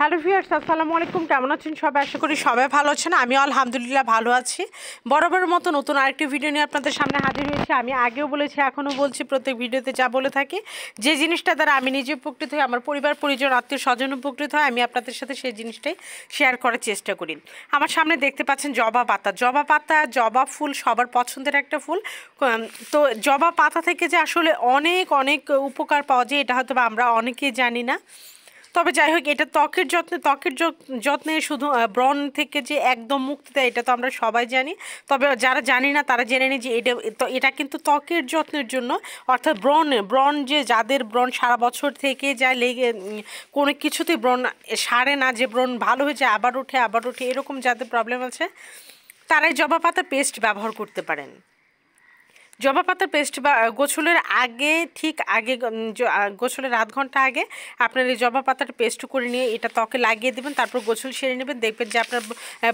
Hello viewers, আসসালামু আলাইকুম। কেমন আছেন সবাই? আশা করি সবাই ভালো আছেন। আমিও আলহামদুলিল্লাহ ভালো আছি। বরাবরের মতো নতুন আরেকটি ভিডিও নিয়ে আপনাদের সামনে হাজির হয়েছি। আমি আগেও বলেছি, এখনও বলছি, প্রত্যেক ভিডিওতে যা বলে থাকি, যে জিনিসটা দ্বারা আমি নিজে উপকৃত হই, আমার পরিবার পরিজন আত্মীয় স্বজন উপকৃত হয়, আমি আপনাদের সাথে সেই জিনিসটাই শেয়ার করার চেষ্টা করি। আমার সামনে দেখতে পাচ্ছেন জবা পাতা। জবা পাতা, জবা ফুল সবার পছন্দের একটা ফুল। তো জবা পাতা থেকে যে আসলে অনেক অনেক উপকার পাওয়া যায়, এটা হয়তো আমরা অনেকেই জানি না। তবে যাই হোক, এটা ত্বকের যত্নে শুধু ব্রণ থেকে যে একদম মুক্তি দেয়, এটা তো আমরা সবাই জানি। তবে যারা জানি না তারা জেনে নিই যে এটা কিন্তু ত্বকের যত্নের জন্য, অর্থাৎ ব্রণ যে যাদের ব্রণ সারা বছর থেকে যায়, লেগে কোনো কিছুতেই ব্রণ সারে না, যে ব্রণ ভালো হয়ে যায় আবার ওঠে এরকম যাদের প্রবলেম আছে, তারাই জবা পাতা পেস্ট ব্যবহার করতে পারেন। জবা পাতার পেস্ট বা গোসলের আগে, ঠিক আগে, গোসলের আধ ঘন্টা আগে আপনার এই জবা পাতাটা পেস্ট করে নিয়ে এটা ত্বকে লাগিয়ে দেবেন। তারপর গোসল সেরে নেবেন, দেখবেন যে আপনার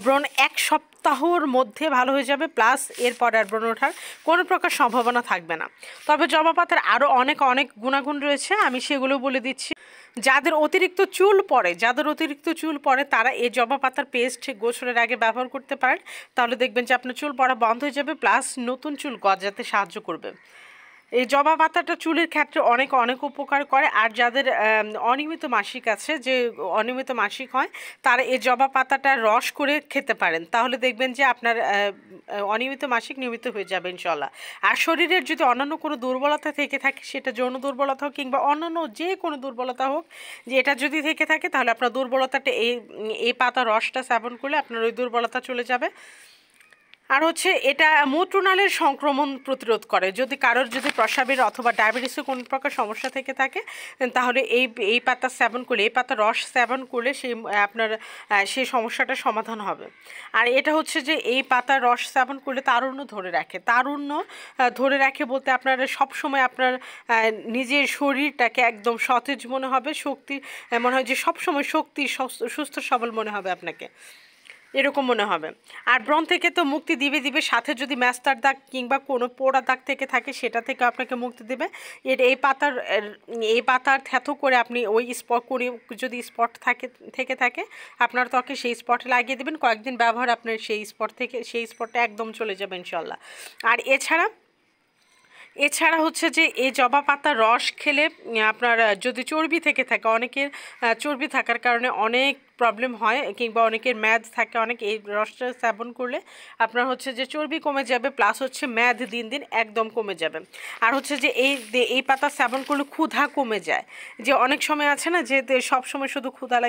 ব্রণ 1 সপ্তাহর মধ্যে ভালো হয়ে যাবে। প্লাস এরপর আর ব্রণ ওঠার কোনো প্রকার সম্ভাবনা থাকবে না। তবে জবা পাতার আরও অনেক অনেক গুণাগুণ রয়েছে, আমি সেগুলো বলে দিচ্ছি। যাদের অতিরিক্ত চুল পড়ে তারা এই জবা পাতার পেস্ট গোসলের আগে ব্যবহার করতে পারেন। তাহলে দেখবেন যে আপনার চুল পড়া বন্ধ হয়ে যাবে, প্লাস নতুন চুল গজাতে সাহায্য করবে। এই জবা পাতাটা চুলের ক্ষেত্রে অনেক অনেক উপকার করে। আর যাদের অনিয়মিত মাসিক আছে, যে অনিয়মিত মাসিক হয়, তারা এই জবা পাতাটা রস করে খেতে পারেন। তাহলে দেখবেন যে আপনার অনিয়মিত মাসিক নিয়মিত হয়ে যাবে ইনশাল্লাহ। আর শরীরের যদি অন্যান্য কোনো দুর্বলতা থেকে থাকে, সেটা যৌন দুর্বলতা হোক কিংবা অন্যান্য যে কোনো দুর্বলতা হোক, যে এটা যদি থেকে থাকে, তাহলে আপনার দুর্বলতাটা এই পাতা রসটা সেবন করলে আপনার ওই দুর্বলতা চলে যাবে। আর হচ্ছে এটা মূত্রনালীর সংক্রমণ প্রতিরোধ করে। যদি কারোর প্রস্রাবের অথবা ডায়াবেটিসের কোনো প্রকার সমস্যা থেকে থাকে, তাহলে এই পাতা সেবন করলে, এই পাতা রস সেবন করলে আপনার সেই সমস্যাটার সমাধান হবে। আর এটা হচ্ছে যে এই পাতার রস সেবন করলে তারুণ্য ধরে রাখে বলতে আপনার সবসময় আপনার নিজের শরীরটাকে একদম সতেজ মনে হবে, মনে হয় যে সবসময় সুস্থ সবল মনে হবে আপনাকে, এরকম মনে হবে। আর ব্রণ থেকে তো মুক্তি দিবে, সাথে যদি ম্যাস্টার দাগ কিংবা কোনো পোড়া দাগ থেকে থাকে, সেটা থেকে আপনাকে মুক্তি দেবে। এই পাতার থ্যাথো করে আপনি ওই স্পট করে, যদি স্পট থেকে থাকে আপনার ত্বকে, সেই স্পটে লাগিয়ে দেবেন। কয়েকদিন ব্যবহার আপনার সেই স্পটটা একদম চলে যাবে ইনশাল্লাহ। আর এছাড়া হচ্ছে যে এই জবা পাতার রস খেলে আপনার যদি চর্বি থেকে থাকে, অনেকের চর্বি থাকার কারণে অনেক প্রবলেম হয়, কিংবা অনেকের ম্যাদ থাকে, এই রসটা সেবন করলে আপনার হচ্ছে যে চর্বি কমে যাবে, প্লাস হচ্ছে ম্যাদ দিন দিন একদম কমে যাবে। আর হচ্ছে যে এই পাতা সেবন করলে ক্ষুধা কমে যায়। যে অনেক সময় আছে না, যে সব সময় শুধু ক্ষুধা লাগে,